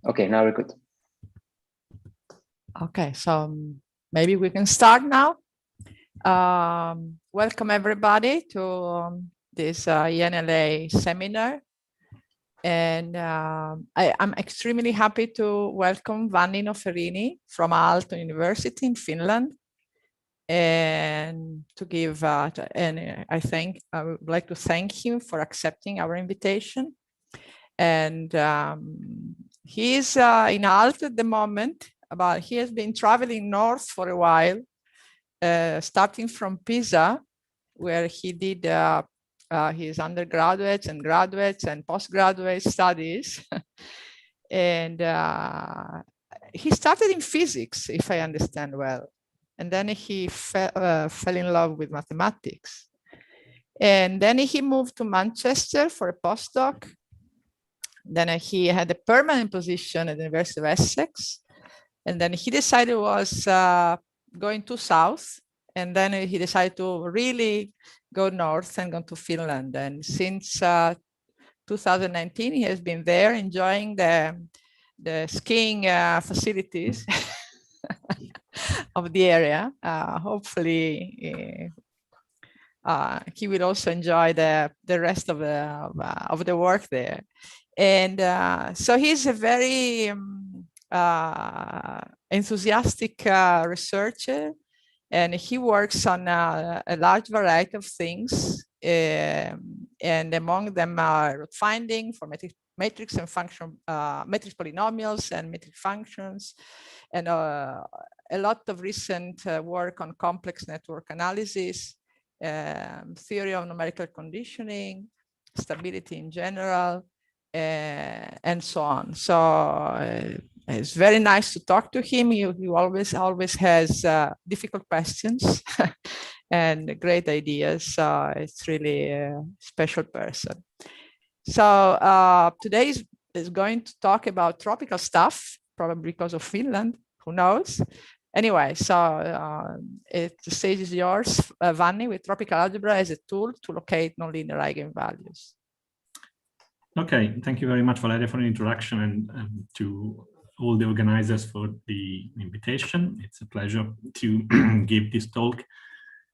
Okay, now we're good. Okay, so maybe we can start now. Welcome everybody to this ENLA seminar. And I'm extremely happy to welcome Vanni Noferini from Aalto University in Finland. And to give, I would like to thank him for accepting our invitation. And he's in Aalto at the moment, but he has been traveling north for a while, starting from Pisa, where he did his undergraduate and graduate and postgraduate studies. And he started in physics, if I understand well. And then he fell in love with mathematics. And then he moved to Manchester for a postdoc. Then he had a permanent position at the University of Essex. And then he decided was going to south. And then he decided to really go north and go to Finland. And since 2019, he has been there enjoying the skiing facilities of the area. Hopefully, he will also enjoy the rest of the work there. And so he's a very enthusiastic researcher, and he works on a large variety of things. And among them are root finding for matrix and function, matrix polynomials and matrix functions, and a lot of recent work on complex network analysis, theory of numerical conditioning, stability in general, and so on. So it's very nice to talk to him. He always has difficult questions and great ideas. So it's really a special person. So today is going to talk about tropical stuff, probably because of Finland, who knows? Anyway, so the stage is yours, Vanni, with tropical algebra as a tool to locate nonlinear eigenvalues. Okay, thank you very much, Valeria, for the introduction, and to all the organizers for the invitation. It's a pleasure to give this talk.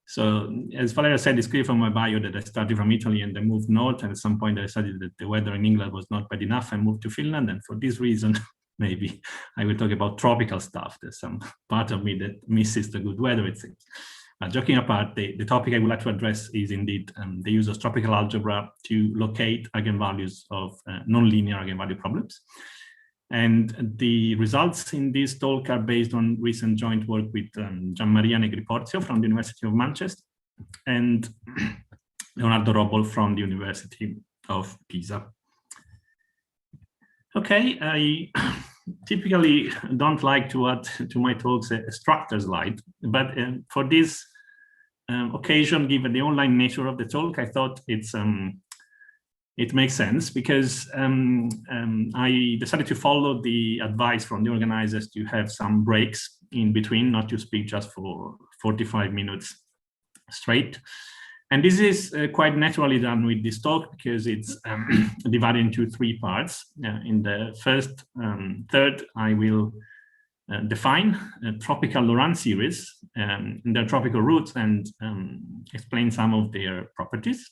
So, as Valeria said, it's clear from my bio that I started from Italy and then moved north, and at some point I decided that the weather in England was not bad enough and moved to Finland, and for this reason, maybe I will talk about tropical stuff. There's some part of me that misses the good weather, it seems. But joking apart, the topic I would like to address is indeed the use of tropical algebra to locate eigenvalues of nonlinear eigenvalue problems. And the results in this talk are based on recent joint work with Gianmaria Negri Porzio from the University of Manchester and Leonardo Robol from the University of Pisa. Okay, I typically don't like to add to my talks a structure slide, but for this occasion, given the online nature of the talk, I thought it makes sense because I decided to follow the advice from the organizers to have some breaks in between, not to speak just for 45 minutes straight. And this is quite naturally done with this talk because it's divided into three parts. In the first third, I will define a tropical Laurent series and their tropical roots and explain some of their properties.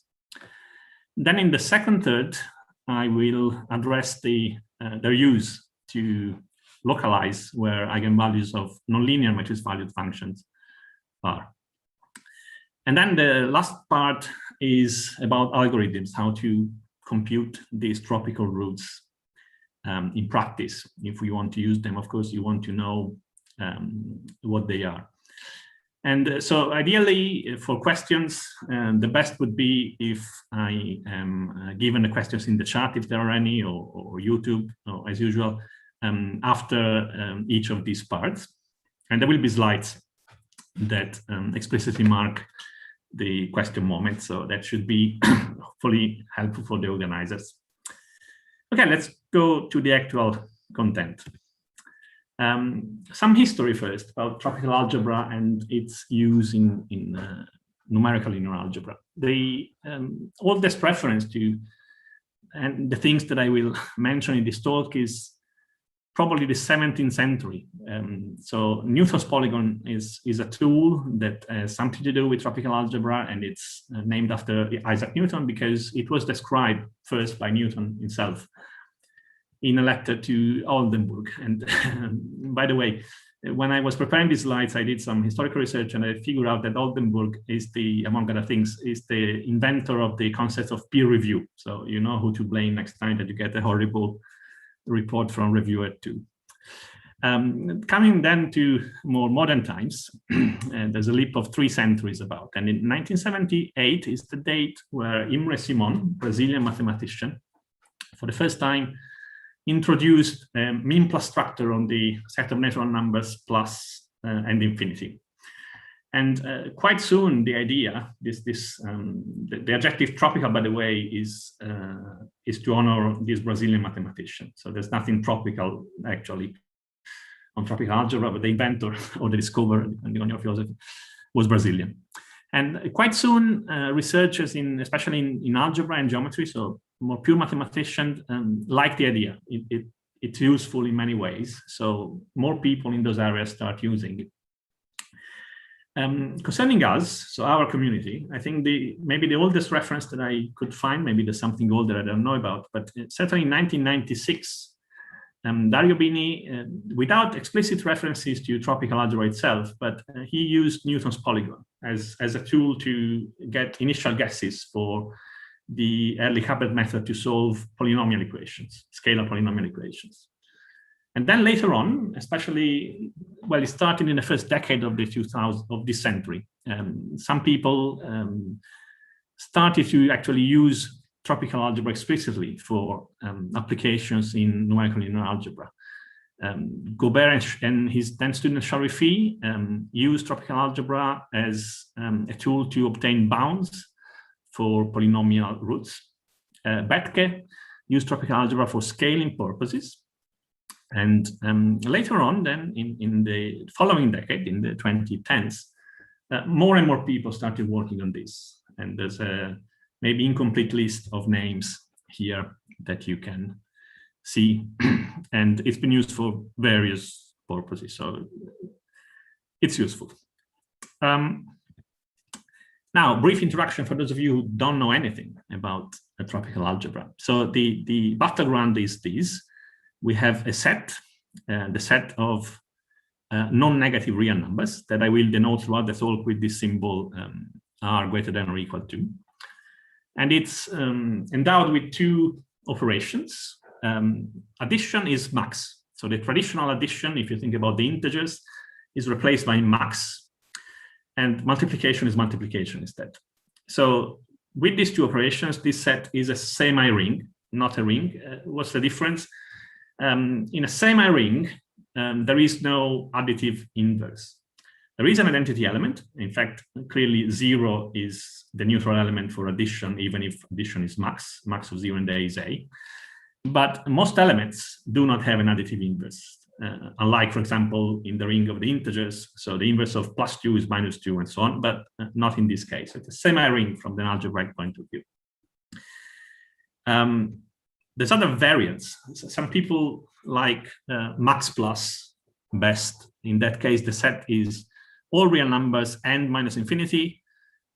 Then in the second third, I will address their use to localize where eigenvalues of nonlinear matrix valued functions are. And then the last part is about algorithms, how to compute these tropical roots in practice. If we want to use them, of course, you want to know what they are. And so ideally for questions, the best would be if I am given the questions in the chat, if there are any, or YouTube, or as usual, after each of these parts. And there will be slides that explicitly mark the question moment. So that should be hopefully helpful for the organizers. Okay, let's go to the actual content. Some history first about tropical algebra and its use in numerical linear algebra. The oldest reference to, and the things that I will mention in this talk is probably the 17th century. So Newton's polygon is a tool that has something to do with tropical algebra, and it's named after Isaac Newton because it was described first by Newton himself in a letter to Oldenburg. And by the way, when I was preparing these slides, I did some historical research, and I figured out that Oldenburg is among other things, is the inventor of the concept of peer review. So you know who to blame next time that you get a horrible report from reviewer too. Coming then to more modern times, there's a leap of 3 centuries about. And in 1978 is the date where Imre Simon, Brazilian mathematician, for the first time introduced mean plus structure on the set of natural numbers plus and infinity. And quite soon, the idea, the adjective tropical, by the way, is to honor this Brazilian mathematician. So there's nothing tropical actually on tropical algebra, but the inventor or the discoverer, depending on your philosophy, was Brazilian. And quite soon, researchers especially in algebra and geometry, so more pure mathematicians, like the idea. It's useful in many ways. So more people in those areas start using it. Concerning us, so our community, I think maybe the oldest reference that I could find, maybe there's something older I don't know about, but certainly in 1996, Dario Bini, without explicit references to tropical algebra itself, but he used Newton's polygon as a tool to get initial guesses for the early Hubbard method to solve polynomial equations, scalar polynomial equations. And then later on, especially, well, it started in the first decade of this century. Some people started to actually use tropical algebra explicitly for applications in numerical linear algebra. Gobert and his then student Sharifi used tropical algebra as a tool to obtain bounds for polynomial roots. Betke used tropical algebra for scaling purposes. And later on, then in the following decade, in the 2010s, more and more people started working on this. And there's a maybe incomplete list of names here that you can see. And it's been used for various purposes, so it's useful. Now, brief introduction for those of you who don't know anything about tropical algebra. So the background is this. We have a set, the set of non-negative real numbers that I will denote throughout the talk with this symbol r greater than or equal to. And it's endowed with 2 operations. Addition is max. So the traditional addition, if you think about the integers, is replaced by max. And multiplication is multiplication instead. So with these 2 operations, this set is a semi-ring, not a ring. What's the difference? In a semi-ring, there is no additive inverse. There is an identity element. In fact, clearly 0 is the neutral element for addition, even if addition is max. Max of 0 and A is A. But most elements do not have an additive inverse. Unlike, for example, in the ring of the integers, so the inverse of +2 is -2 and so on, but not in this case. It's a semi-ring from the algebraic point of view. There's other variants. Some people like max plus best. In that case, the set is all real numbers and minus infinity.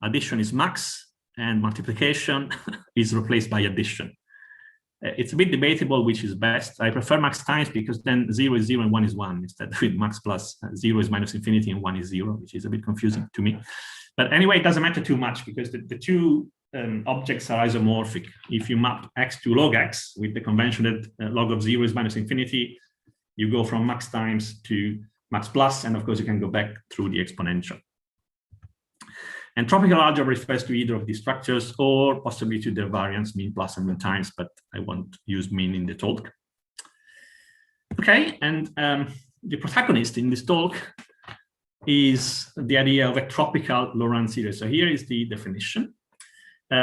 Addition is max, and multiplication is replaced by addition. It's a bit debatable which is best. I prefer max times because then 0 is 0 and 1 is 1. Instead with max plus, 0 is minus infinity and 1 is 0, which is a bit confusing to me. But anyway, it doesn't matter too much because the 2 objects are isomorphic. If you map x to log x with the convention that log of 0 is minus infinity, you go from max times to max plus, and of course you can go back through the exponential. And tropical algebra refers to either of these structures or possibly to their variants, mean plus and mean times, but I won't use mean in the talk. Okay, and the protagonist in this talk is the idea of a tropical Laurent series. So here is the definition.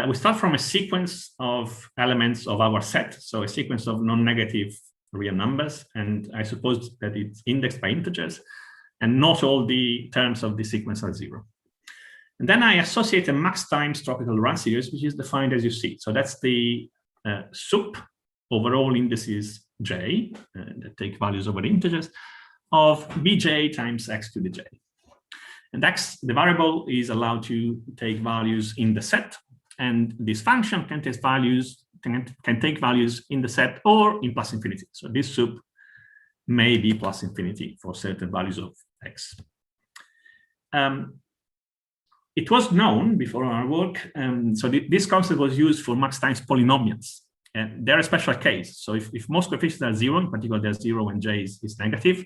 We start from a sequence of elements of our set, so a sequence of non-negative real numbers, and I suppose that it's indexed by integers, and not all the terms of the sequence are 0. And then I associate a max times tropical Laurent series, which is defined as you see. So that's the sup over all indices j, that take values over integers, of bj times x to the j. And x, the variable, is allowed to take values in the set, and this function can take values in the set or in plus infinity. So this sup may be plus infinity for certain values of x. It was known before our work, so this concept was used for max times polynomials. And they're a special case. So if most coefficients are 0, in particular they're 0 when j is negative,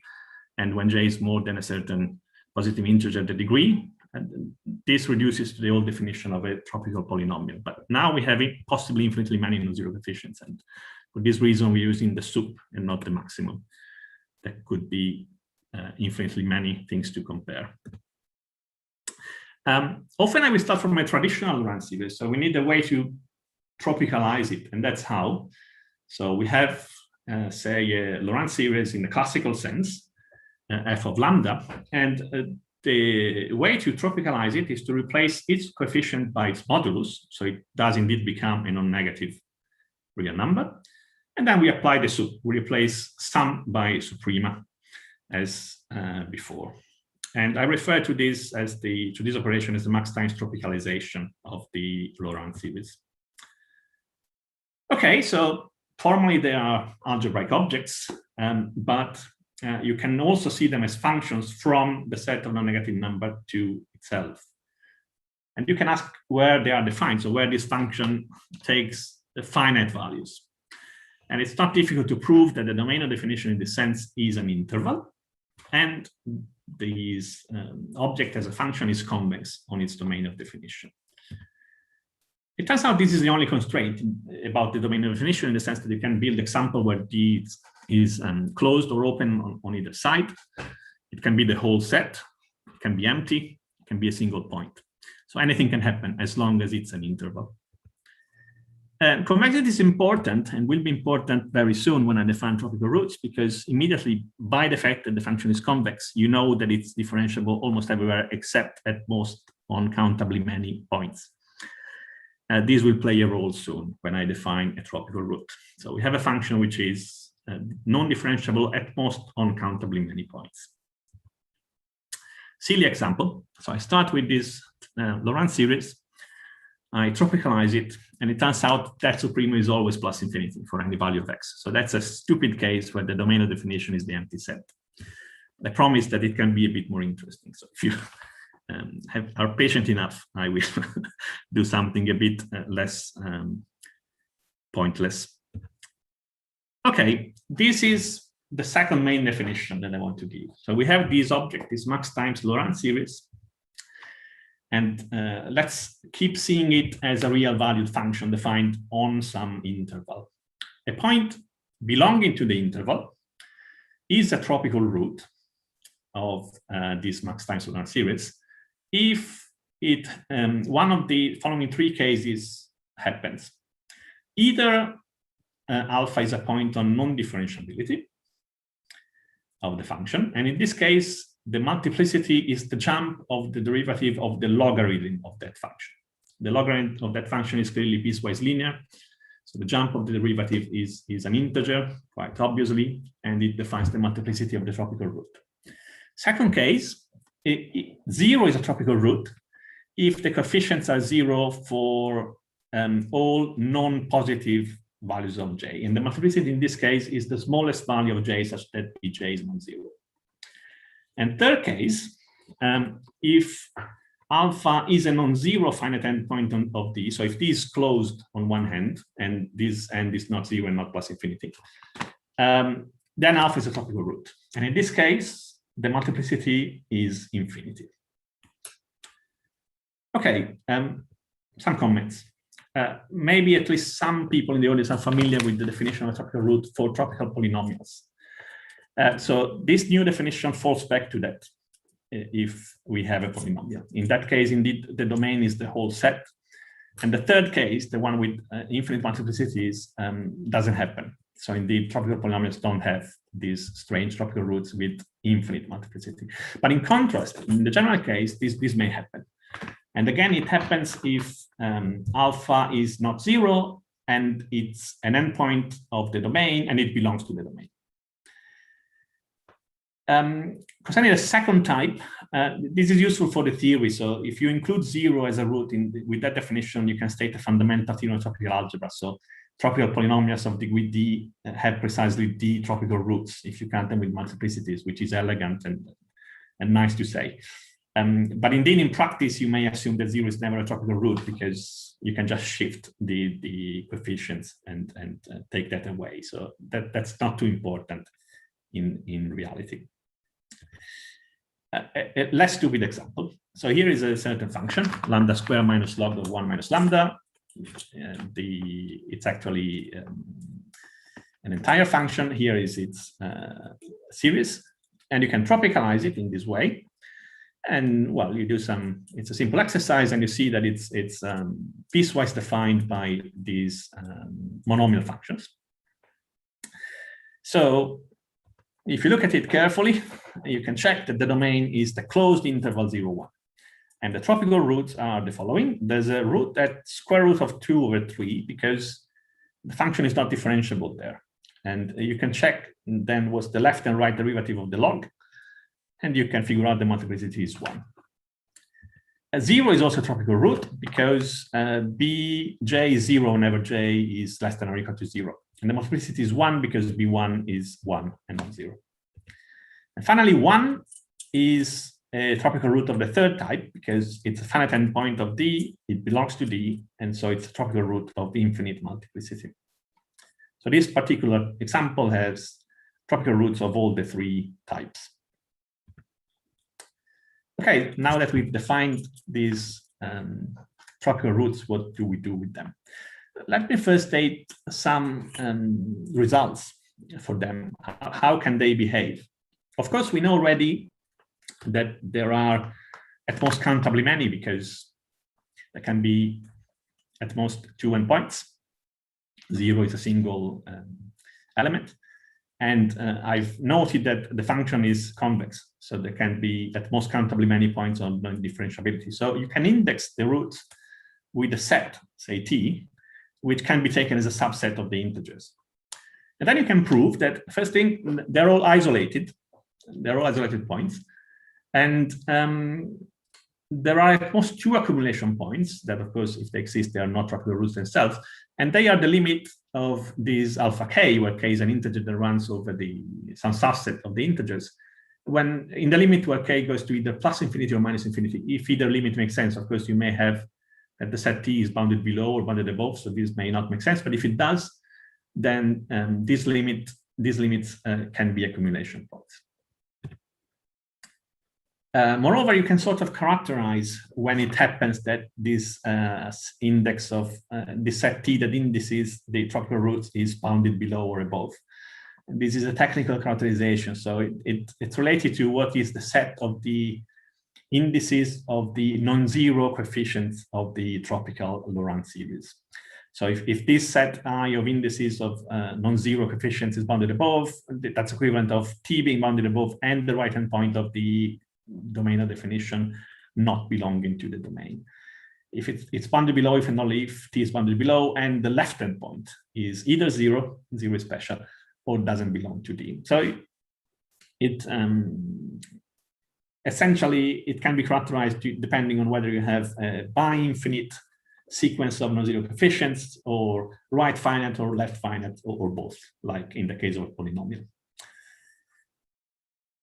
and when j is more than a certain positive integer, the degree, and this reduces to the old definition of a tropical polynomial. But now we have possibly infinitely many non-zero coefficients, and for this reason we're using the sup and not the maximum. There could be infinitely many things to compare. Often I will start from a traditional Laurent series, so we need a way to tropicalize it, and that's how. So we have, say, a Laurent series in the classical sense, f of lambda, and the way to tropicalize it is to replace its coefficient by its modulus, so it does indeed become a non-negative real number, and then we apply the sup. We replace sum by suprema as before. And I refer to this as to this operation as the max times tropicalization of the Laurent series. Okay, so formally they are algebraic objects, but you can also see them as functions from the set of non-negative number to itself. And you can ask where they are defined, so where this function takes the finite values. And it's not difficult to prove that the domain of definition in this sense is an interval, and this object as a function is convex on its domain of definition. It turns out this is the only constraint about the domain of definition, in the sense that you can build example where D is closed or open on either side. It can be the whole set, it can be empty, it can be a single point. So anything can happen as long as it's an interval. Convexity is important and will be important very soon when I define tropical roots, because immediately by the fact that the function is convex, you know that it's differentiable almost everywhere except at most uncountably many points. This will play a role soon when I define a tropical root. So we have a function which is non-differentiable at most uncountably many points. Silly example. So I start with this Laurent series. I tropicalize it, and it turns out that suprema is always plus infinity for any value of x. So that's a stupid case where the domain of definition is the empty set. I promise that it can be a bit more interesting. So if you are patient enough, I will do something a bit less pointless. Okay, this is the second main definition that I want to give. So we have this object, this max times Laurent series, and let's keep seeing it as a real valued function defined on some interval. A point belonging to the interval is a tropical root of this max times Laurent series if it one of the following three cases happens. Either alpha is a point on non-differentiability of the function, and in this case the multiplicity is the jump of the derivative of the logarithm of that function. The logarithm of that function is clearly piecewise linear, so the jump of the derivative is an integer, quite obviously, and it defines the multiplicity of the tropical root. Second case, 0 is a tropical root if the coefficients are 0 for all non-positive values of j, and the multiplicity in this case is the smallest value of j such that bj is non-zero. And third case, if alpha is a non-zero finite endpoint of D, so if D is closed on one hand and this end is not 0 and not plus infinity, then alpha is a tropical root. And in this case, the multiplicity is infinity. Okay, some comments. Maybe at least some people in the audience are familiar with the definition of a tropical root for tropical polynomials. So this new definition falls back to that if we have a polynomial. In that case, indeed, the domain is the whole set. And the third case, the one with infinite multiplicities, doesn't happen. So indeed, tropical polynomials don't have these strange tropical roots with infinite multiplicity. But in contrast, in the general case, this may happen. And again, it happens if alpha is not 0 and it's an endpoint of the domain, and it belongs to the domain. Concerning the second type, this is useful for the theory. So if you include 0 as a root with that definition, you can state a fundamental theorem of tropical algebra. So tropical polynomials of degree d have precisely d tropical roots if you count them with multiplicities, which is elegant and nice to say. But indeed, in practice, you may assume that 0 is never a tropical root because you can just shift the coefficients and take that away. So that's not too important in reality. A less stupid example. So here is a certain function, lambda square minus log of 1 minus lambda. It's actually an entire function. Here is its series, and you can tropicalize it in this way. And well, you do it's a simple exercise, and you see that it's piecewise defined by these monomial functions. So if you look at it carefully, you can check that the domain is the closed interval 0, 1. And the tropical roots are the following. There's a root at square root of 2 over 3 because the function is not differentiable there. And you can check then what's the left and right derivative of the log, and you can figure out the multiplicity is 1. 0 is also a tropical root because bj is 0 whenever j is less than or equal to 0. And the multiplicity is 1 because b1 is 1 and not 0. And finally, 1 is a tropical root of the third type because it's a finite endpoint of D, it belongs to D, and so it's a tropical root of the infinite multiplicity. So this particular example has tropical roots of all the 3 types. Okay, now that we've defined these tropical roots, what do we do with them? Let me first state some results for them. How can they behave? Of course, we know already that there are at most countably many because there can be at most 2 endpoints. 0 is a single element. And I've noted that the function is convex. So there can be at most countably many points on non-differentiability. So you can index the roots with a set, say T, which can be taken as a subset of the integers. And then you can prove that, first thing, they're all isolated. They're all isolated points. And there are at most 2 accumulation points that, of course, if they exist, they are not tropical roots themselves. And they are the limit of this alpha k, where k is an integer that runs over some subset of the integers. When in the limit where k goes to either plus infinity or minus infinity, if either limit makes sense, of course, you may have that the set T is bounded below or bounded above, so this may not make sense. But if it does, then these limits can be accumulation points. Moreover, you can sort of characterize when it happens that this index of the set T that indices the tropical roots is bounded below or above. This is a technical characterization, so it's related to what is the set of the indices of the non-zero coefficients of the tropical Laurent series. So if this set I of indices of non-zero coefficients is bounded above, that's equivalent of T being bounded above and the right-hand point of the domain of definition not belonging to the domain. If it's bounded below, if and only if T is bounded below, and the left-hand point is either 0 is special, or doesn't belong to D. So essentially, it can be characterized depending on whether you have a bi-infinite sequence of non-zero coefficients, or right finite or left finite, or both, like in the case of a polynomial.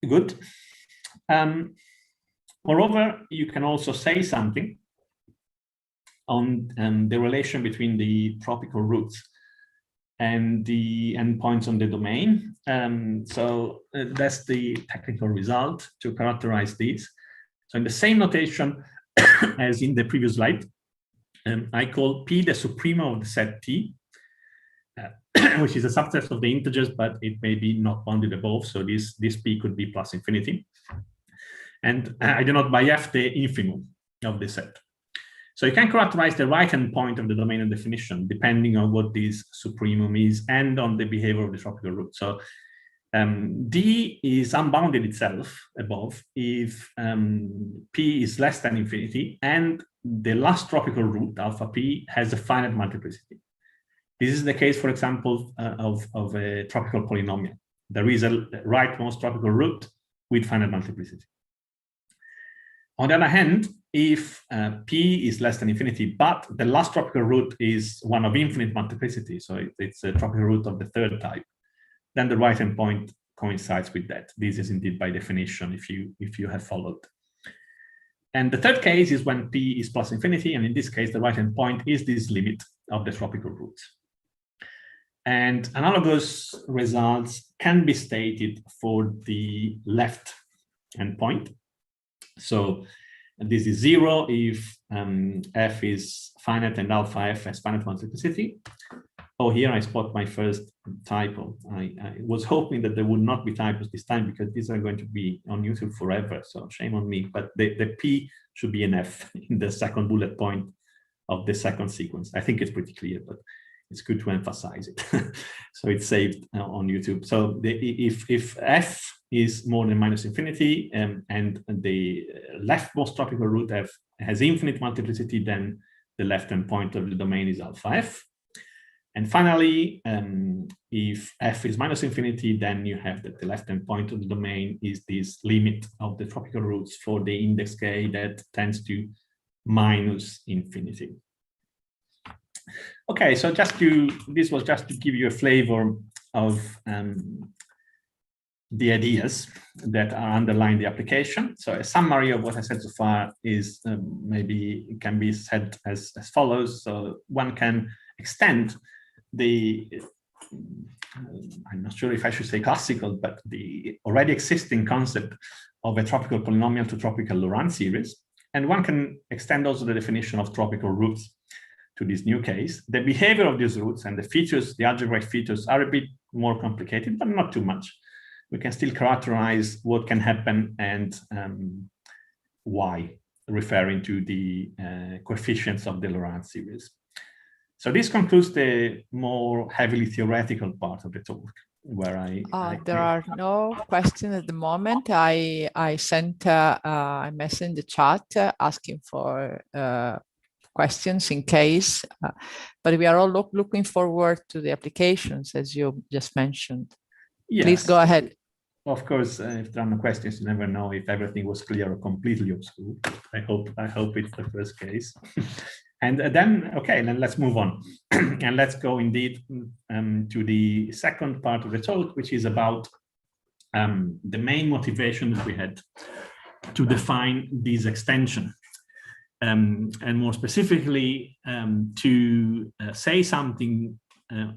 Good. Moreover, you can also say something on the relation between the tropical roots and the endpoints on the domain. So that's the technical result to characterize these. So in the same notation as in the previous slide, I call P the suprema of the set T, which is a subset of the integers, but it may be not bounded above. So this P could be plus infinity. And I denote by F the infimum of the set. So you can characterize the right-hand point of the domain of definition depending on what this supremum is and on the behavior of the tropical root. So D is unbounded itself above if P is less than infinity and the last tropical root, alpha P, has a finite multiplicity. This is the case, for example, of a tropical polynomial. There is a rightmost tropical root with finite multiplicity. On the other hand, if P is less than infinity, but the last tropical root is one of infinite multiplicity, so it's a tropical root of the third type, then the right-hand point coincides with that. This is indeed by definition, if you have followed. And the third case is when P is plus infinity, and in this case, the right-hand point is this limit of the tropical root. And analogous results can be stated for the left-hand point. So this is 0 if f is finite and alpha f has finite multiplicity. Oh, here I spot my first typo. I was hoping that there would not be typos this time, because these are going to be on YouTube forever, so shame on me. But the P should be an F in the second bullet point of the second sequence. I think it's pretty clear, but it's good to emphasize it. So it's saved on YouTube. So if f is more than minus infinity and the leftmost tropical root f has infinite multiplicity, then the left-hand point of the domain is alpha f. And finally, if f is minus infinity, then you have that the left-hand point of the domain is this limit of the tropical roots for the index k that tends to minus infinity. Okay, so this was just to give you a flavor of the ideas that are underlying the application. So a summary of what I said so far is maybe can be said as follows. So one can extend the, I'm not sure if I should say classical, but the already existing concept of a tropical polynomial to tropical Laurent series. And one can extend also the definition of tropical roots to this new case. The behavior of these roots and the features, the algebraic features, are a bit more complicated, but not too much. We can still characterize what can happen and why, referring to the coefficients of the Laurent series. So this concludes the more heavily theoretical part of the talk, where there are no questions at the moment. I sent a message in the chat asking for questions in case, but we are all looking forward to the applications, as you just mentioned. Yes. Please go ahead. Of course, if there are no questions, you never know if everything was clear or completely obscure. I hope it's the first case. And then, okay, then let's move on. And let's go indeed to the second part of the talk, which is about the main motivation that we had to define this extension. And more specifically, to say something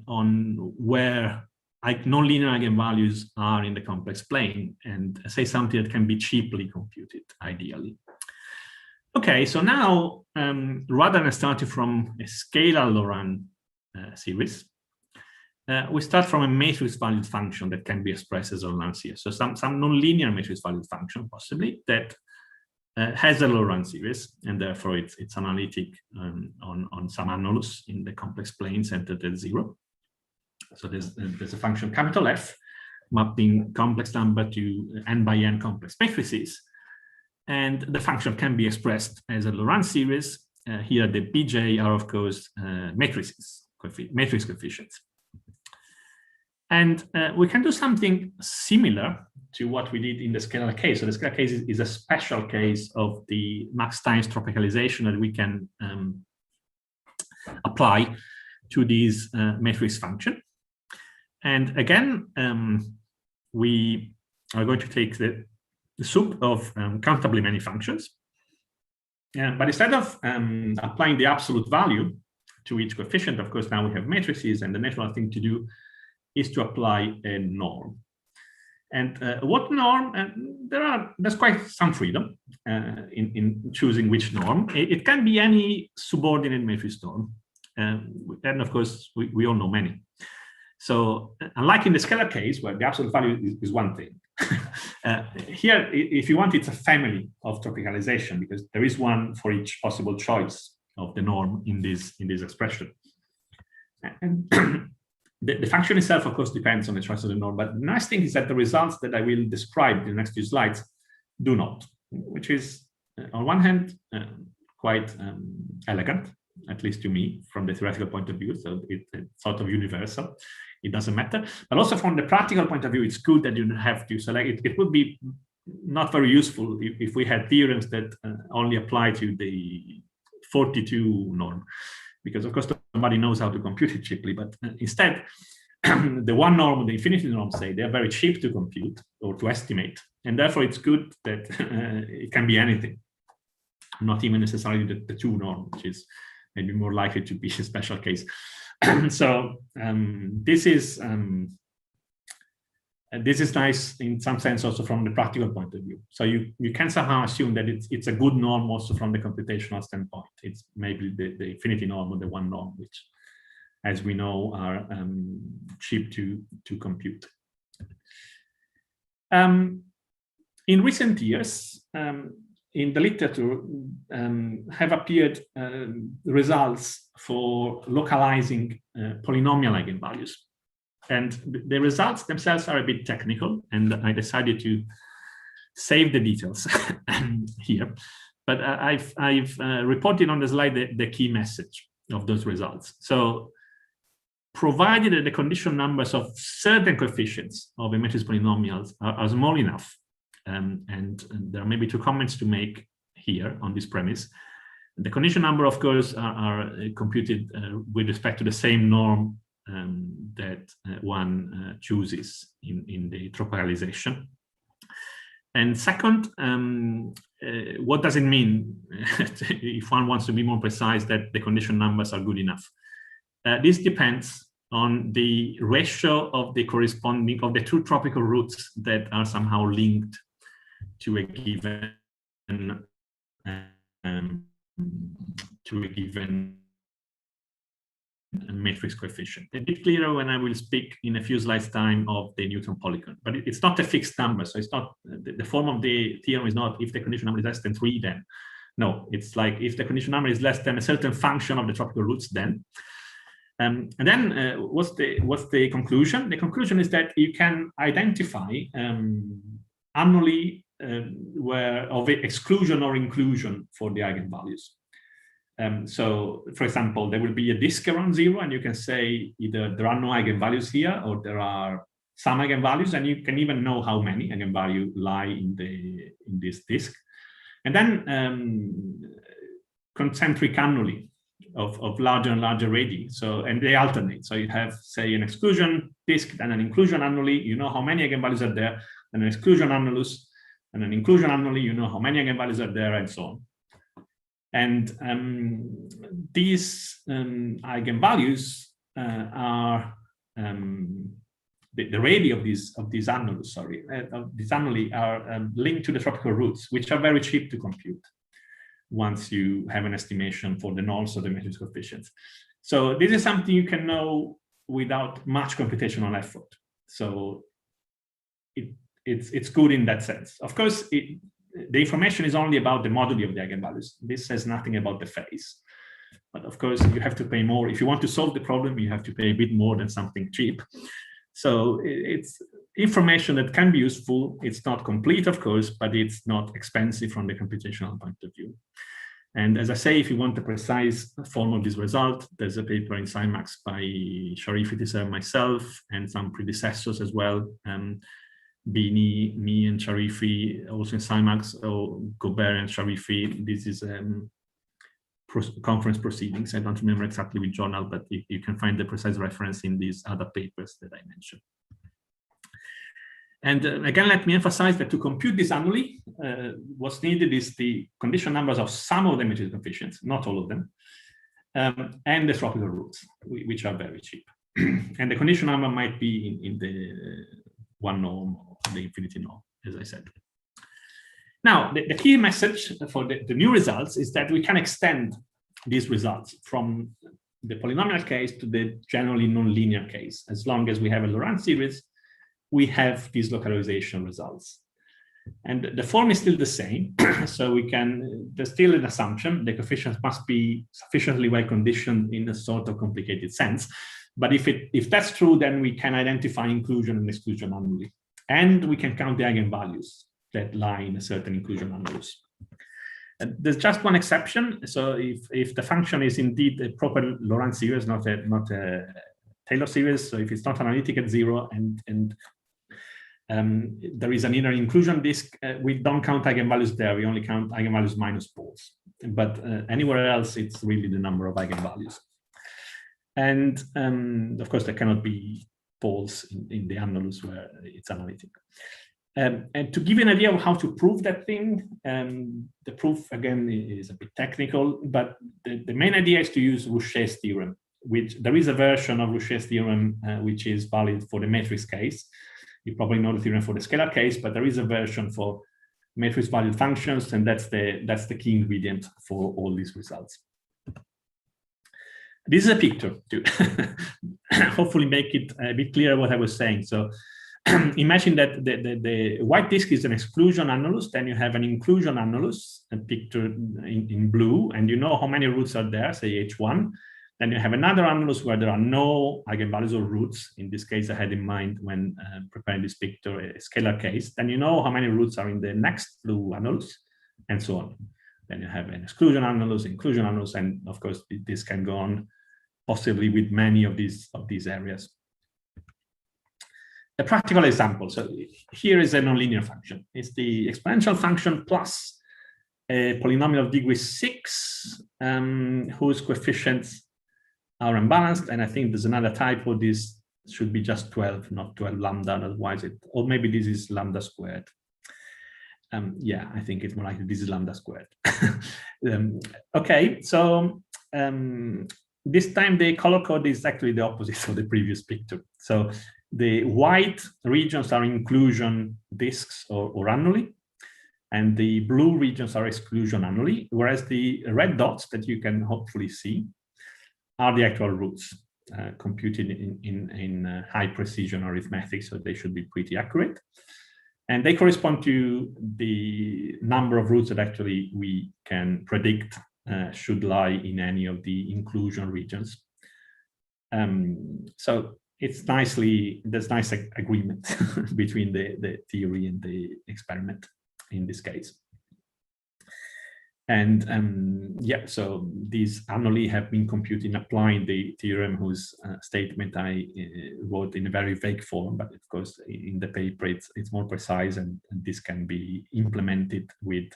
on where nonlinear eigenvalues are in the complex plane, and say something that can be cheaply computed, ideally. Okay, so now, rather than starting from a scalar Laurent series, we start from a matrix-valued function that can be expressed as a Laurent series. So some nonlinear matrix-valued function, possibly, that has a Laurent series, and therefore it's analytic on some annulus in the complex plane centered at 0. So there's a function capital F mapping complex number to n by n complex matrices, and the function can be expressed as a Laurent series. Here the Bj are of course matrices, matrix coefficients. And we can do something similar to what we did in the scalar case. So the scalar case is a special case of the Max-Times tropicalization that we can apply to this matrix function. And again, we are going to take the soup of countably many functions. But instead of applying the absolute value to each coefficient, of course, now we have matrices, and the natural thing to do is to apply a norm. And what norm? There's quite some freedom in choosing which norm. It can be any subordinate matrix norm. And of course, we all know many. So unlike in the scalar case, where the absolute value is one thing, here, if you want, it's a family of tropicalization, because there is one for each possible choice of the norm in this expression. And the function itself, of course, depends on the choice of the norm. But the nice thing is that the results that I will describe in the next few slides do not, which is, on one hand, quite elegant, at least to me, from the theoretical point of view. So it's sort of universal. It doesn't matter. But also from the practical point of view, it's good that you don't have to. So like it would be not very useful if we had theorems that only apply to the 42 norm, because of course nobody knows how to compute it cheaply. But instead, the one norm, the infinity norm, say they're very cheap to compute or to estimate, and therefore it's good that it can be anything, not even necessarily the two norm, which is maybe more likely to be a special case. So this is nice in some sense also from the practical point of view. So you can somehow assume that it's a good norm also from the computational standpoint. It's maybe the infinity norm or the one norm, which, as we know, are cheap to compute. In recent years, in the literature, have appeared results for localizing polynomial eigenvalues. And the results themselves are a bit technical, and I decided to save the details here. But I've reported on the slide the key message of those results. So provided that the condition numbers of certain coefficients of a matrix polynomials are small enough, and there are maybe two comments to make here on this premise. The condition number, of course, are computed with respect to the same norm that one chooses in the tropicalization. And second, what does it mean if one wants to be more precise that the condition numbers are good enough? This depends on the ratio of the corresponding of the two tropical roots that are somehow linked to a given matrix coefficient. A bit clearer when I will speak in a few slides time of the Newton polygon, but it's not a fixed number. So it's not the form of the theorem is not if the condition number is less than 3, then no, it's like if the condition number is less than a certain function of the tropical roots, then. And then what's the conclusion? The conclusion is that you can identify annually where of exclusion or inclusion for the eigenvalues. So, for example, there will be a disk around 0, and you can say either there are no eigenvalues here or there are some eigenvalues, and you can even know how many eigenvalues lie in this disk. And then concentric annuli of larger and larger radii. So, and they alternate. So you have, say, an exclusion disk and an inclusion annuli. You know how many eigenvalues are there, and an exclusion annulus and an inclusion annuli. You know how many eigenvalues are there, and so on. And these eigenvalues are the radii of these annulus. Sorry, these annuli are linked to the tropical roots, which are very cheap to compute once you have an estimation for the norms of the matrix coefficients. So this is something you can know without much computational effort. So it's good in that sense. Of course, the information is only about the moduli of the eigenvalues. This says nothing about the phase. But of course, you have to pay more. If you want to solve the problem, you have to pay a bit more than something cheap. So it's information that can be useful. It's not complete, of course, but it's not expensive from the computational point of view. And as I say, if you want a precise form of this result, there's a paper in SciMax by Sharifi, Tisa, myself, and some predecessors as well. Bini, me, and Sharifi, also in SciMax, or Gobert and Sharifi. This is conference proceedings. I don't remember exactly which journal, but you can find the precise reference in these other papers that I mentioned. And again, let me emphasize that to compute this annuli, what's needed is the condition numbers of some of the matrix coefficients, not all of them, and the tropical roots, which are very cheap. And the condition number might be in the one norm or the infinity norm, as I said. Now, the key message for the new results is that we can extend these results from the polynomial case to the generally nonlinear case. As long as we have a Laurent series, we have these localization results. And the form is still the same. So we can, there's still an assumption, the coefficients must be sufficiently well conditioned in a sort of complicated sense. But if that's true, then we can identify inclusion and exclusion annuli. And we can count the eigenvalues that lie in a certain inclusion annulus. There's just one exception. So if the function is indeed a proper Laurent series, not a Taylor series, so if it's not analytic at 0 and there is an inner inclusion disk, we don't count eigenvalues there. We only count eigenvalues minus poles. But anywhere else, it's really the number of eigenvalues. And of course, there cannot be poles in the annulus where it's analytic. And to give you an idea of how to prove that thing, the proof, again, is a bit technical, but the main idea is to use Rouché's theorem, which there is a version of Rouché's theorem which is valid for the matrix case. You probably know the theorem for the scalar case, but there is a version for matrix valued functions, and that's the key ingredient for all these results. This is a picture to hopefully make it a bit clearer what I was saying. So imagine that the white disk is an exclusion annulus, then you have an inclusion annulus, pictured in blue, and you know how many roots are there, say H1. Then you have another annulus where there are no eigenvalues or roots. In this case, I had in mind when preparing this picture a scalar case. Then you know how many roots are in the next blue annulus, and so on. Then you have an exclusion annulus, inclusion annulus, and of course, this can go on possibly with many of these areas. A practical example. So here is a nonlinear function. It's the exponential function plus a polynomial of degree 6, whose coefficients are unbalanced. And I think there's another typo. This should be just 12, not 12 lambda. Otherwise, or maybe this is lambda squared. Yeah, I think it's more likely this is lambda squared. Okay, so this time the color code is actually the opposite of the previous picture. So the white regions are inclusion disks or annuli, and the blue regions are exclusion annuli, whereas the red dots that you can hopefully see are the actual roots computed in high precision arithmetic, so they should be pretty accurate. And they correspond to the number of roots that actually we can predict should lie in any of the inclusion regions. So it's there's nice agreement between the theory and the experiment in this case. And yeah, so these annuli have been computed applying the theorem whose statement I wrote in a very vague form, but of course in the paper it's more precise, and this can be implemented with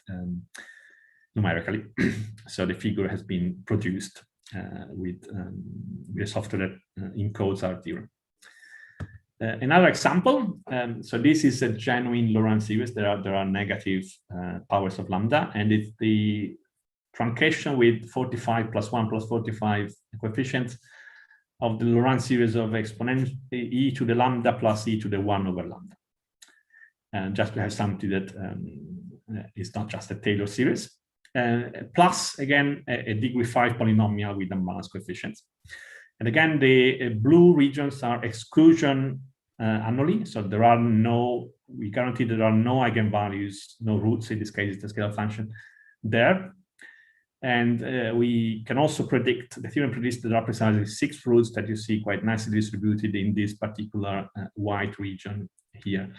numerically. So the figure has been produced with a software that encodes our theorem. Another example, so this is a genuine Laurent series. There are negative powers of lambda, and it's the truncation with 45 plus 1 plus 45 coefficients of the Laurent series of exponent e to the lambda plus e to the 1 over lambda. And just to have something that is not just a Taylor series. Plus, again, a degree 5 polynomial with unbalanced coefficients. And again, the blue regions are exclusion annuli. So we guarantee there are no eigenvalues, no roots. In this case, it's a scalar function there. And we can also predict, the theorem predicts that there are precisely 6 roots that you see quite nicely distributed in this particular white region here.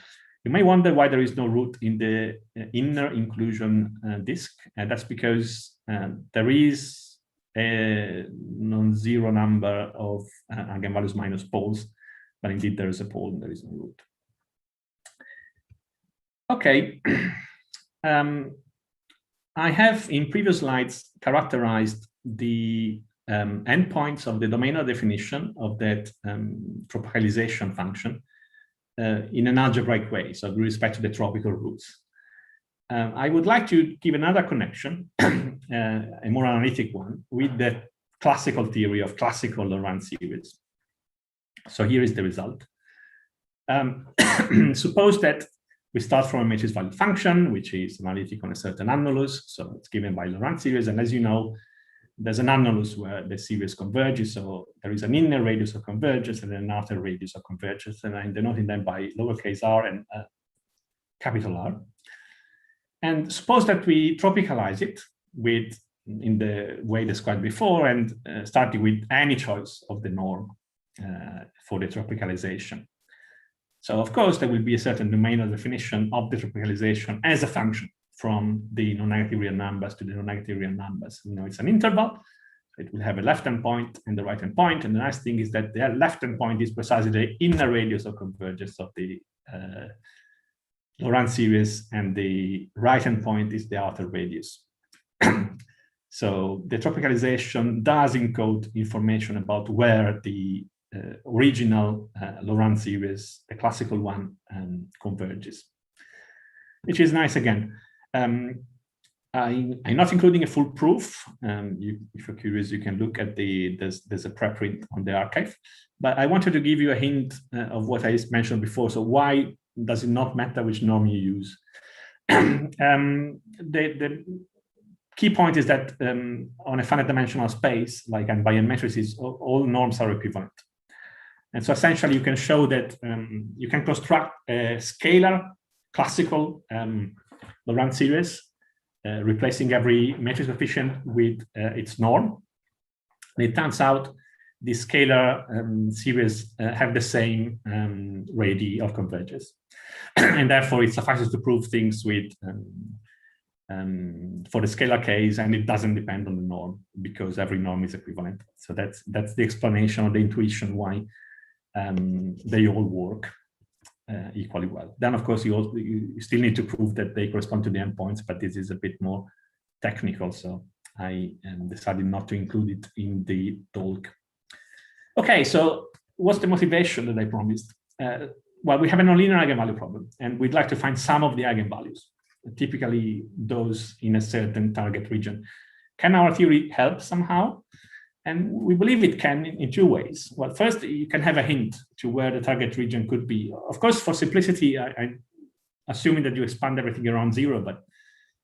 You may wonder why there is no root in the inner inclusion disk. And that's because there is a non-zero number of eigenvalues minus poles, but indeed there is a pole and there is no root. Okay, I have in previous slides characterized the endpoints of the domain of definition of that tropicalization function in an algebraic way, so with respect to the tropical roots. I would like to give another connection, a more analytic one, with the classical theory of classical Laurent series. So here is the result. Suppose that we start from a matrix value function, which is analytic on a certain annulus, so it's given by Laurent series, and as you know, there's an annulus where the series converges, so there is an inner radius of convergence and an outer radius of convergence, and I'm denoting them by lowercase r and capital R. And suppose that we tropicalize it in the way described before, and starting with any choice of the norm for the tropicalization. So of course, there will be a certain domain of definition of the tropicalization as a function. from the non-negative real numbers to the non-negative real numbers. It's an interval. It will have a left-hand point and the right-hand point. And the nice thing is that the left-hand point is precisely the inner radius of convergence of the Laurent series, and the right-hand point is the outer radius. So the tropicalization does encode information about where the original Laurent series, the classical one, converges, which is nice again. I'm not including a full proof. If you're curious, you can look at there's a preprint on the archive. But I wanted to give you a hint of what I mentioned before. So why does it not matter which norm you use? The key point is that on a finite dimensional space, like Bayesian matrices, all norms are equivalent. And so essentially you can show that you can construct a scalar classical Laurent series, replacing every matrix coefficient with its norm. And it turns out the scalar series have the same radii of convergence. And therefore it suffices to prove things with for the scalar case, and it doesn't depend on the norm because every norm is equivalent. So that's the explanation or the intuition why they all work equally well. Then of course you still need to prove that they correspond to the endpoints, but this is a bit more technical, so I decided not to include it in the talk. Okay, so what's the motivation that I promised? Well, we have a nonlinear eigenvalue problem, and we'd like to find some of the eigenvalues, typically those in a certain target region. Can our theory help somehow? And we believe it can in two ways. Well, first, you can have a hint to where the target region could be. Of course, for simplicity, I'm assuming that you expand everything around zero, but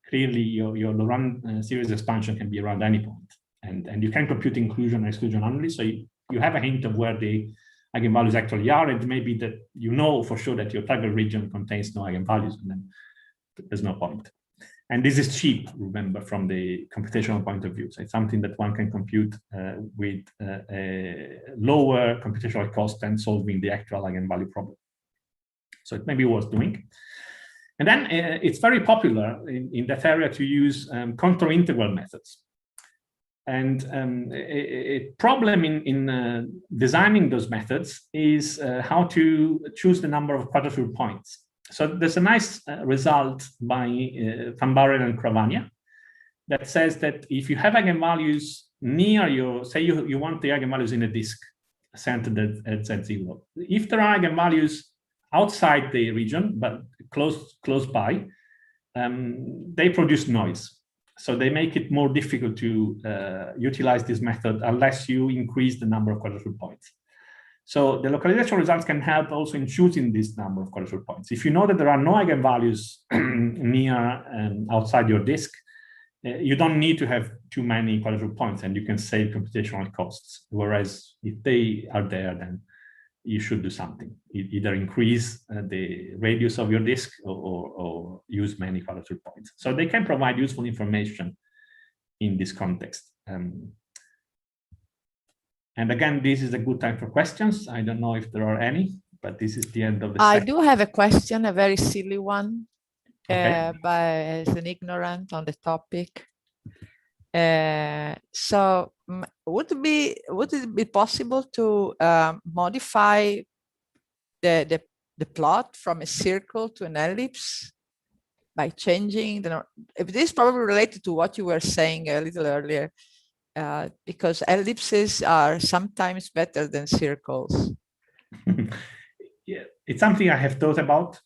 clearly your Laurent series expansion can be around any point. And you can compute inclusion and exclusion only, so you have a hint of where the eigenvalues actually are, and maybe that you know for sure that your target region contains no eigenvalues, and then there's no point. And this is cheap, remember, from the computational point of view. So it's something that one can compute with a lower computational cost than solving the actual eigenvalue problem. So it may be worth doing. And then it's very popular in that area to use contour integral methods. And a problem in designing those methods is how to choose the number of quadrature points. So there's a nice result by Van Barrel and Cravagna that says that if you have eigenvalues near your, say you want the eigenvalues in a disk centered at Z0. If there are eigenvalues outside the region, but close by, they produce noise. So they make it more difficult to utilize this method unless you increase the number of quadrature points. So the localization results can help also in choosing this number of quadrature points. If you know that there are no eigenvalues near and outside your disk, you don't need to have too many quadrature points, and you can save computational costs. Whereas if they are there, then you should do something. Either increase the radius of your disk or use many quadrature points. So they can provide useful information in this context. And again, this is a good time for questions. I don't know if there are any, but this is the end of the I do have a question, a very silly one, okay. as an ignorant on the topic. So would it be possible to modify the plot from a circle to an ellipse by changing the? If this is probably related to what you were saying a little earlier. Because ellipses are sometimes better than circles. Yeah, it's something I have thought about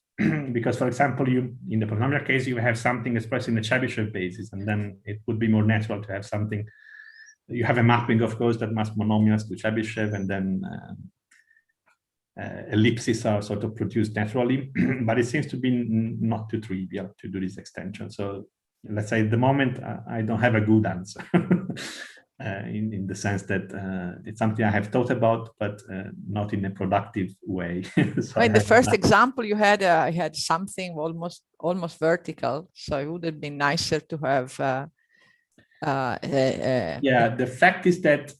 because, for example, in the polynomial case, you have something expressed in the Chebyshev basis, and then it would be more natural to have something. You have a mapping, of course, that maps monomials to Chebyshev, and then ellipses are sort of produced naturally. But it seems to be not too trivial to do this extension. So let's say at the moment, I don't have a good answer. In the sense that it's something I have thought about, but not in a productive way. So in the first example you had, I had something almost vertical, so it would have been nicer to have. Yeah, the fact is that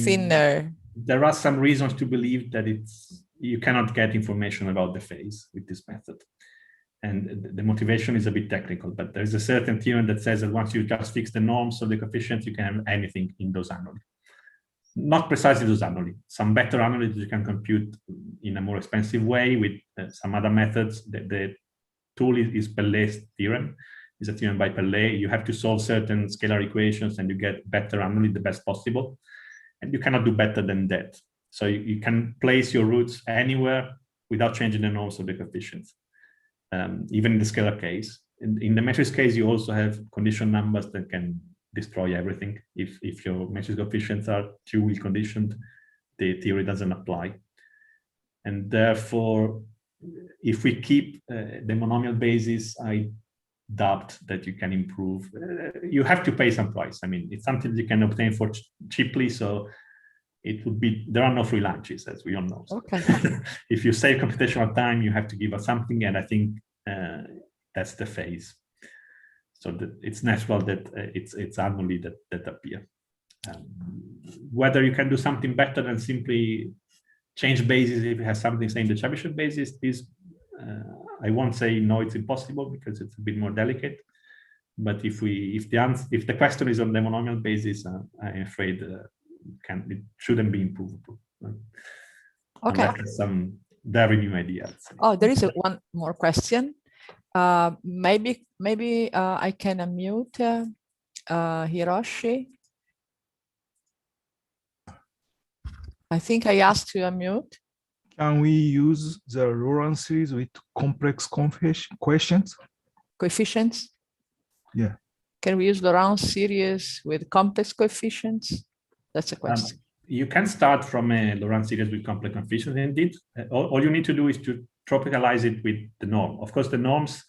thinner. There are some reasons to believe that you cannot get information about the phase with this method. And the motivation is a bit technical, but there's a certain theorem that says that once you just fix the norms of the coefficients, you can have anything in those annually. Not precisely those annually. Some better annually you can compute in a more expensive way with some other methods. The tool is Pellé's theorem. It's a theorem by Pellé. You have to solve certain scalar equations and you get better annually, the best possible. And you cannot do better than that. So you can place your roots anywhere without changing the norms of the coefficients. Even in the scalar case. In the matrix case, you also have condition numbers that can destroy everything. If your matrix coefficients are too well conditioned, the theory doesn't apply. And therefore, if we keep the monomial basis, I doubt that you can improve. You have to pay some price. I mean, it's something you can obtain for cheaply, so it would be, there are no free lunches, as we all know. So okay. if you save computational time, you have to give us something, and I think that's the phase. So it's natural that it's annually that appear. Whether you can do something better than simply change basis if you have something saying the Chebyshev basis is, I won't say no, it's impossible because it's a bit more delicate. But if the question is on the monomial basis, I'm afraid it shouldn't be improvable. Okay. Unless some very new idea. Oh, there is one more question. Maybe I can unmute Hiroshi. I think I asked to unmute. Can we use the Laurent series with complex questions? Coefficients? Yeah. Can we use Laurent series with complex coefficients? That's a question. You can start from a Laurent series with complex coefficients, indeed. All you need to do is to tropicalize it with the norm. Of course, the norms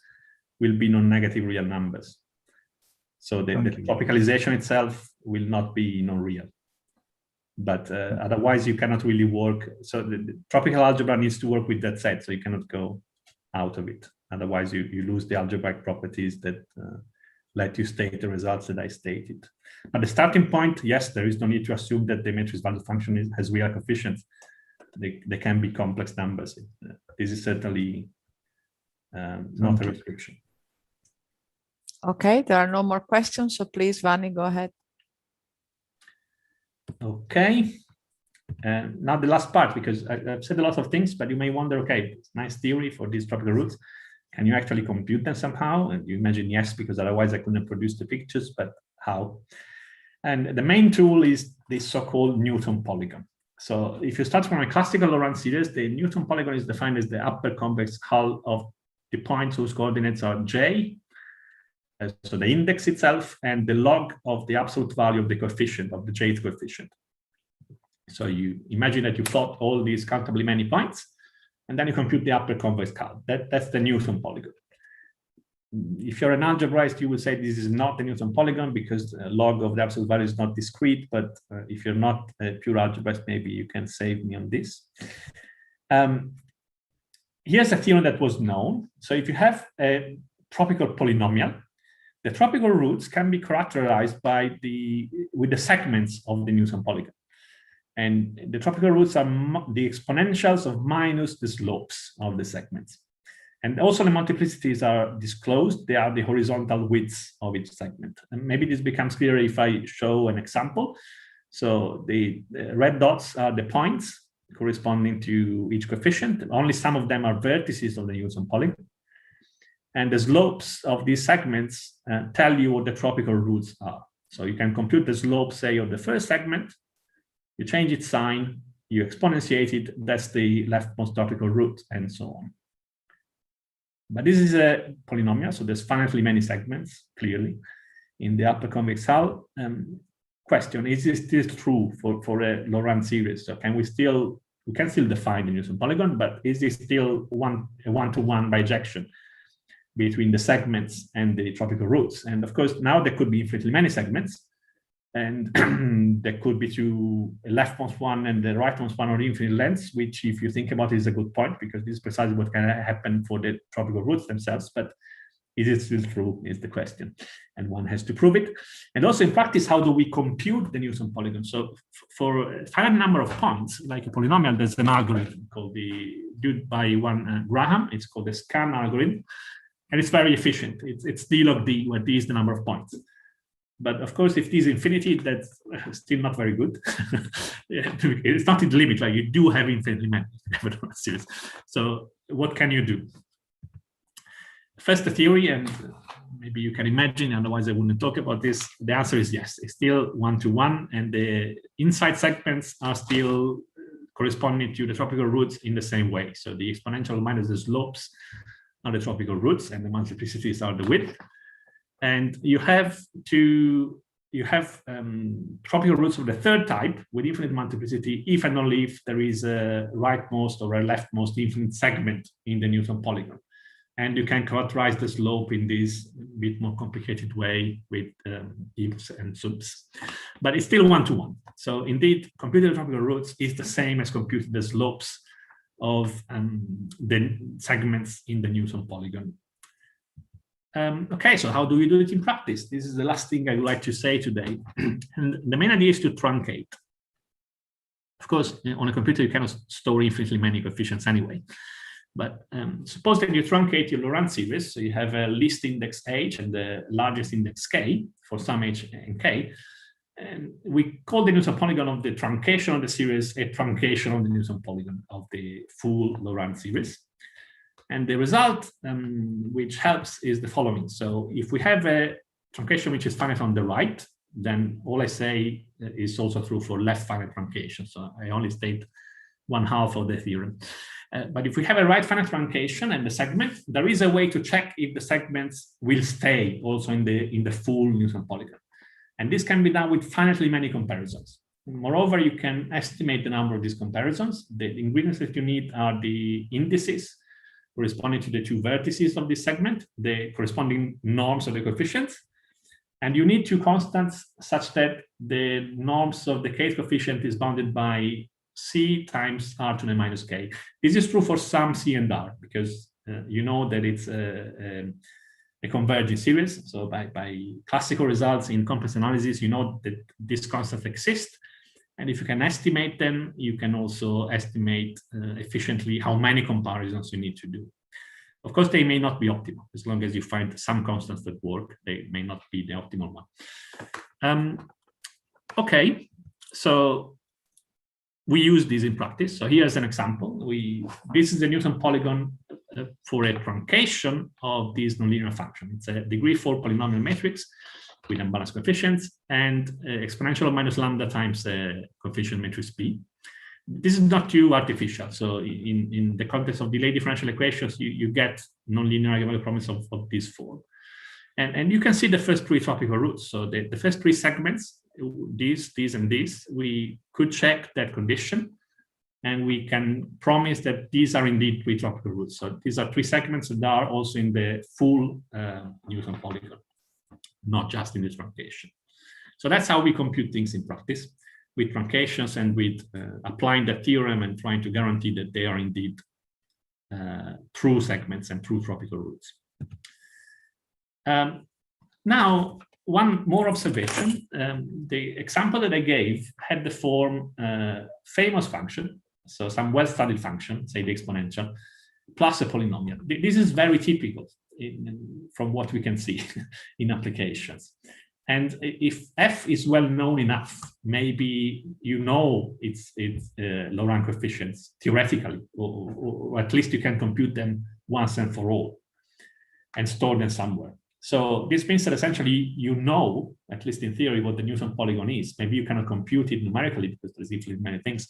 will be non-negative real numbers. So the tropicalization itself will not be non-real. But otherwise, you cannot really work. So the tropical algebra needs to work with that set, so you cannot go out of it. Otherwise, you lose the algebraic properties that let you state the results that I stated. But the starting point, yes, there is no need to assume that the matrix value function has real coefficients. They can be complex numbers. This is certainly not a restriction. Okay, there are no more questions, so please, Vanni, go ahead. Okay. Now the last part, because I've said a lot of things, but you may wonder, okay, it's nice theory for these tropical roots. Can you actually compute them somehow? And you imagine yes, because otherwise I couldn't produce the pictures, but how? And the main tool is this so-called Newton polygon. So if you start from a classical Laurent series, the Newton polygon is defined as the upper convex hull of the points whose coordinates are j, so the index itself, and the log of the absolute value of the coefficient, of the jth coefficient. So you imagine that you plot all these countably many points, and then you compute the upper convex hull. That's the Newton polygon. If you're an algebraist, you will say this is not the Newton polygon because the log of the absolute value is not discrete, but if you're not a pure algebraist, maybe you can save me on this. Here's a theorem that was known. So if you have a tropical polynomial, the tropical roots can be characterized with the segments of the Newton polygon. And the tropical roots are the exponentials of minus the slopes of the segments. And also the multiplicities are disclosed. They are the horizontal widths of each segment. And maybe this becomes clearer if I show an example. So the red dots are the points corresponding to each coefficient. Only some of them are vertices of the Newton polygon. And the slopes of these segments tell you what the tropical roots are. So you can compute the slope, say, of the first segment. You change its sign, you exponentiate it, that's the leftmost tropical root, and so on. But this is a polynomial, so there's finitely many segments, clearly, in the upper convex hull. Question, is this still true for a Laurent series? So we can still define the Newton polygon, but is this still a one-to-one bijection between the segments and the tropical roots? And of course, now there could be infinitely many segments, and there could be a leftmost one and the rightmost one on infinite lengths, which, if you think about it, is a good point, because this is precisely what can happen for the tropical roots themselves. But is it still true is the question, and one has to prove it. And also in practice, how do we compute the Newton polygon? So for a finite number of points, like a polynomial, there's an algorithm called due by one Graham. It's called the scan algorithm. And it's very efficient. It's d log d, where d is the number of points. But of course, if d is infinity, that's still not very good. It's not in the limit, like you do have infinitely many series. So what can you do? First, the theory, and maybe you can imagine, otherwise I wouldn't talk about this. The answer is yes, it's still 1-to-1, and the inside segments are still corresponding to the tropical roots in the same way. So the exponential minus the slopes are the tropical roots, and the multiplicities are the width. And you have tropical roots of the third type with infinite multiplicity if and only if there is a rightmost or a leftmost infinite segment in the Newton polygon. And you can characterize the slope in this bit more complicated way with ifs and subs. But it's still 1-to-1. So indeed, computing the tropical roots is the same as computing the slopes of the segments in the Newton polygon. Okay, so how do we do it in practice? This is the last thing I would like to say today. And the main idea is to truncate. Of course, on a computer, you cannot store infinitely many coefficients anyway. But suppose that you truncate your Laurent series, so you have a least index h and the largest index k for some h and k. And we call the Newton polygon of the truncation of the series a truncation of the Newton polygon of the full Laurent series. And the result which helps is the following. So if we have a truncation which is finite on the right, then all I say is also true for left finite truncation. So I only state 1/2 of the theorem. But if we have a right finite truncation and the segment, there is a way to check if the segments will stay also in the full Newton polygon. And this can be done with finitely many comparisons. Moreover, you can estimate the number of these comparisons. The ingredients that you need are the indices corresponding to the two vertices of this segment, the corresponding norms of the coefficients. And you need two constants such that the norms of the kth coefficient is bounded by c times r to the minus k. This is true for some c and r, because you know that it's a converging series. So by classical results in complex analysis, you know that these constants exist. And if you can estimate them, you can also estimate efficiently how many comparisons you need to do. Of course, they may not be optimal. As long as you find some constants that work, they may not be the optimal one. Okay, so we use this in practice. So here's an example. This is the Newton polygon for a truncation of this nonlinear function. It's a degree 4 polynomial matrix with unbalanced coefficients and exponential of minus lambda times coefficient matrix P. This is not too artificial. So in the context of delay differential equations, you get nonlinear eigenvalue problems of this form. And you can see the first three tropical roots. So the first three segments, these, and these, we could check that condition. And we can promise that these are indeed three tropical roots. So these are three segments that are also in the full Newton polygon, not just in the truncation. So that's how we compute things in practice, with truncations and with applying the theorem and trying to guarantee that they are indeed true segments and true tropical roots. Now, one more observation. The example that I gave had the form famous function, so some well-studied function, say the exponential, plus a polynomial. This is very typical from what we can see in applications. And if f is well known enough, maybe you know its Laurent coefficients theoretically, or at least you can compute them once and for all and store them somewhere. So this means that essentially you know, at least in theory, what the Newton polygon is. Maybe you cannot compute it numerically because there's infinitely many things,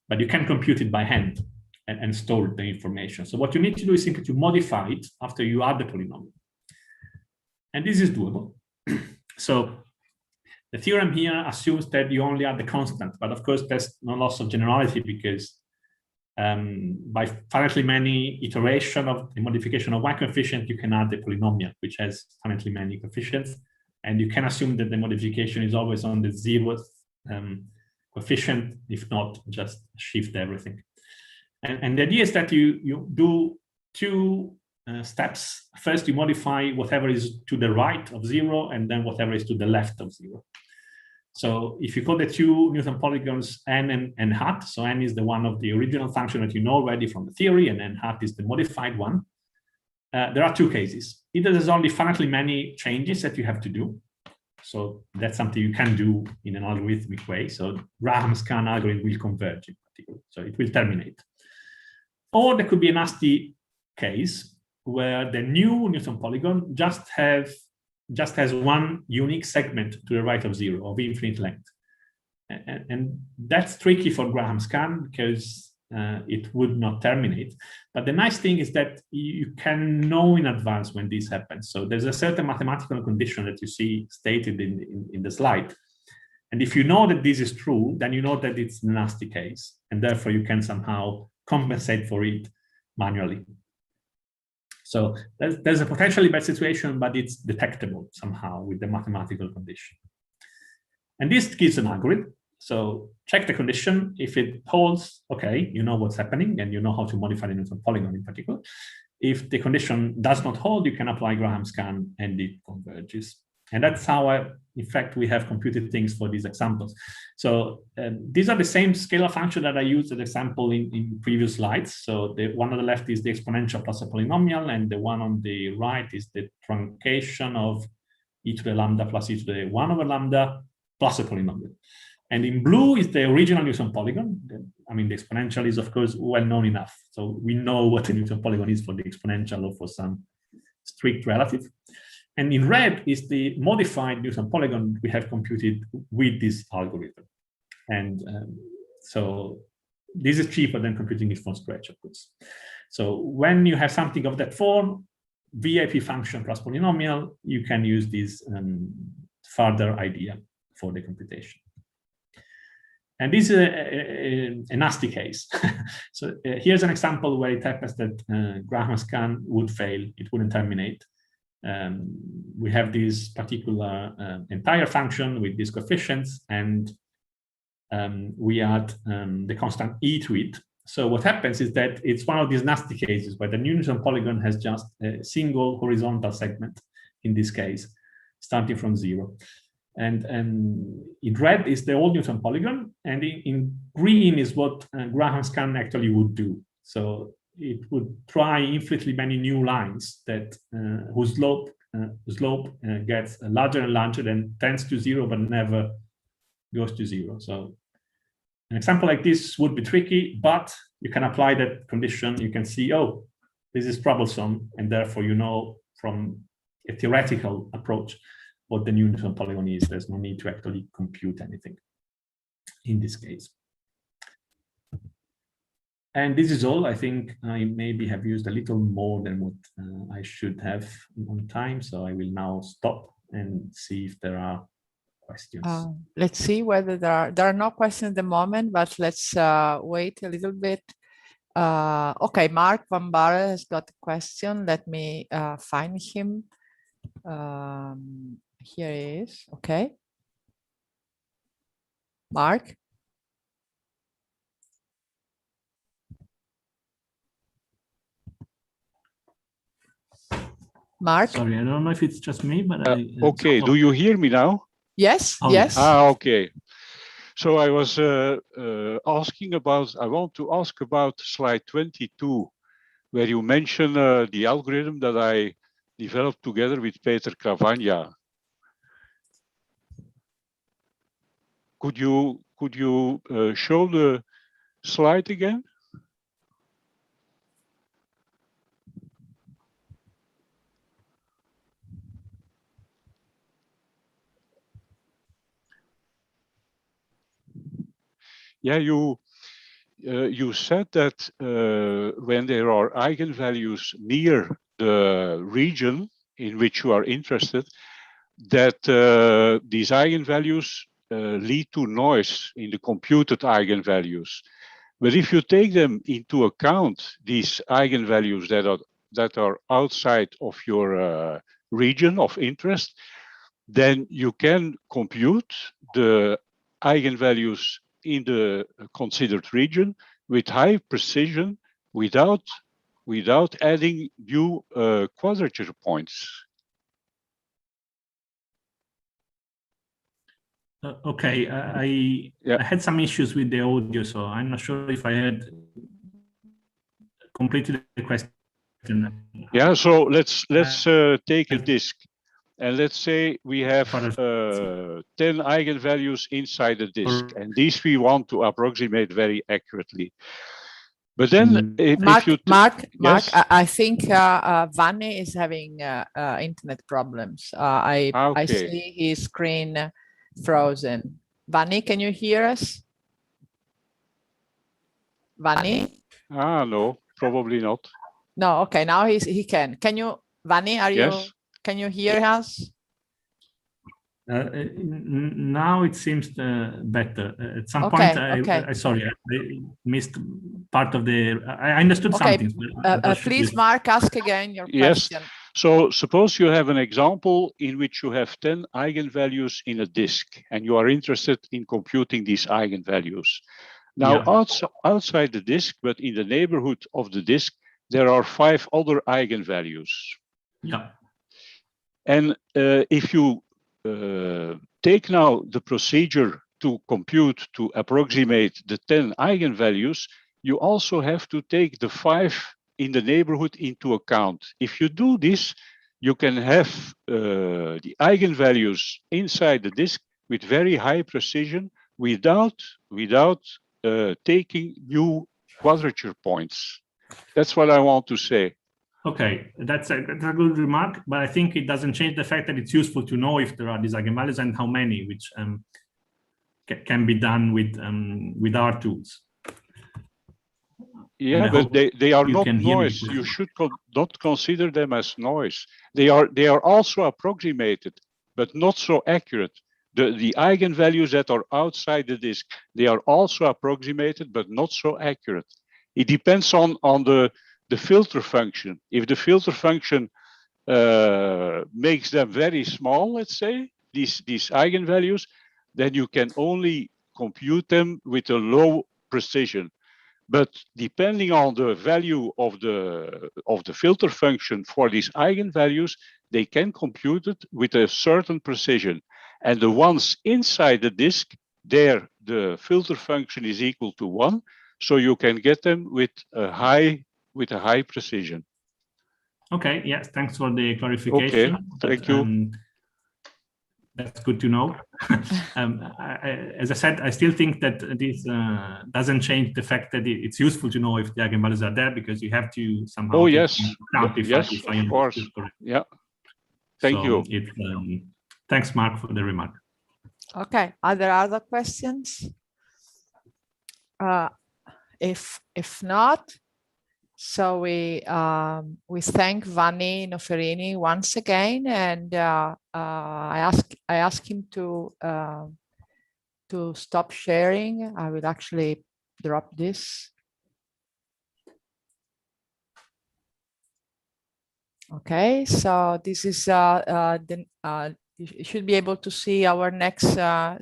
but you can compute it by hand and store the information. So what you need to do is simply to modify it after you add the polynomial. And this is doable. So the theorem here assumes that you only add the constant, but of course there's no loss of generality because by finitely many iteration of the modification of one coefficient, you can add the polynomial, which has finitely many coefficients. And you can assume that the modification is always on the 0th coefficient. If not, just shift everything. And the idea is that you do two steps. First, you modify whatever is to the right of 0, and then whatever is to the left of 0. So if you call the two Newton polygons n and hat, so n is the one of the original function that you know already from the theory, and n hat is the modified one. there are two cases. Either there's only finitely many changes that you have to do. So that's something you can do in an algorithmic way. So Graham scan algorithm will converge in particular. So it will terminate. Or there could be a nasty case where the new Newton polygon just has one unique segment to the right of 0 of infinite length. And that's tricky for Graham scan because it would not terminate. But the nice thing is that you can know in advance when this happens. So there's a certain mathematical condition that you see stated in the slide. And if you know that this is true, then you know that it's a nasty case. And therefore you can somehow compensate for it manually. So there's a potentially bad situation, but it's detectable somehow with the mathematical condition. And this gives an algorithm. So check the condition. If it holds, okay, you know what's happening and you know how to modify the Newton polygon in particular. If the condition does not hold, you can apply Graham scan and it converges. And that's how, in fact, we have computed things for these examples. So these are the same scalar function that I used as example in previous slides. So the one on the left is the exponential plus a polynomial, and the one on the right is the truncation of e to the lambda plus e to the 1 over lambda plus a polynomial. And in blue is the original Newton polygon. I mean, the exponential is, of course, well known enough. So we know what the Newton polygon is for the exponential or for some strict relative. And in red is the modified Newton polygon we have computed with this algorithm. And so this is cheaper than computing it from scratch, of course. So when you have something of that form, VIP function plus polynomial, you can use this further idea for the computation. And this is a nasty case. So here's an example where it happens that Graham scan would fail, it wouldn't terminate. We have this particular entire function with these coefficients, and we add the constant e to it. So what happens is that it's one of these nasty cases where the Newton polygon has just a single horizontal segment, in this case, starting from 0. And in red is the old Newton polygon, and in green is what Graham scan actually would do. So it would try infinitely many new lines that whose slope gets larger and larger and tends to 0 but never goes to 0. So an example like this would be tricky, but you can apply that condition. You can see, oh, this is troublesome, and therefore you know from a theoretical approach what the Newton polygon is. There's no need to actually compute anything in this case. And this is all. I think I maybe have used a little more than what I should have on time. So I will now stop and see if there are questions. Let's see whether there are no questions at the moment, but let's wait a little bit. Okay, Mark Van Barre has got a question. Let me find him. Here he is. Okay. Mark. Mark. Sorry, I don't know if it's just me, but okay, do you hear me now? Yes, oh, yes. Okay. So I was asking about, I want to ask about slide 22, where you mention the algorithm that I developed together with Peter Cavagna. Could you show the slide again? Yeah, you said that when there are eigenvalues near the region in which you are interested, that these eigenvalues lead to noise in the computed eigenvalues. But if you take them into account, these eigenvalues that are outside of your region of interest, then you can compute the eigenvalues in the considered region with high precision without adding new quadrature points. Okay, I had some issues with the audio, so I'm not sure if I had completed the question. question. Yeah, so let's take a disk, and let's say we have 10 eigenvalues inside the disk, and these we want to approximate very accurately. But then, Mark, yes? I think Vanni is having internet problems. I see his screen frozen. Vanni, can you hear us? Vanni? No, probably not. No, okay, now he can. Can you, Vanni, can you hear us? Now it seems better. At some point, I sorry, I missed part of the. I understood something. Please, Mark, ask again your question. Yes. So suppose you have an example in which you have 10 eigenvalues in a disk, and you are interested in computing these eigenvalues. Now, outside the disk, but in the neighborhood of the disk, there are 5 other eigenvalues. Yeah. And if you take now the procedure to compute, to approximate the 10 eigenvalues, you also have to take the 5 in the neighborhood into account. If you do this, you can have the eigenvalues inside the disk with very high precision without taking new quadrature points. That's what I want to say. Okay, that's a good remark, but I think it doesn't change the fact that it's useful to know if there are these eigenvalues and how many, which can be done with our tools. Yeah, but they are not noise. You should not consider them as noise. They are also approximated, but not so accurate. The eigenvalues that are outside the disk, they are also approximated, but not so accurate. It depends on the filter function. If the filter function makes them very small, let's say, these eigenvalues, then you can only compute them with a low precision. But depending on the value of the filter function for these eigenvalues, they can compute it with a certain precision. And the ones inside the disk, there the filter function is equal to 1, so you can get them with a high precision. Okay, yes, thanks for the clarification. Okay, thank you. That's good to know. As I said, I still think that this doesn't change the fact that it's useful to know if the eigenvalues are there, because you have to somehow. Oh yes, yes, of course. Yeah. Thank you. Thanks, Mark, for the remark. Okay, are there other questions? If not, so we thank Vanni Noferini once again, and I ask him to stop sharing. I will actually drop this. Okay, so this is you should be able to see our next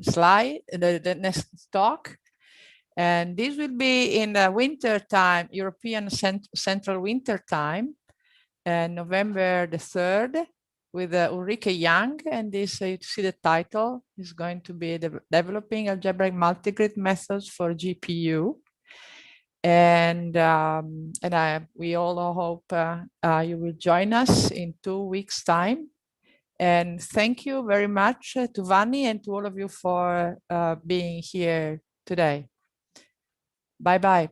slide, the next talk. And this will be in the winter time, European Central Winter Time, November the 3rd, with Ulrike Young. And this, you see the title, is going to be Developing Algebraic Multigrid Methods for GPU. And we all hope you will join us in 2 weeks' time. And thank you very much to Vanni and to all of you for being here today. Bye-bye.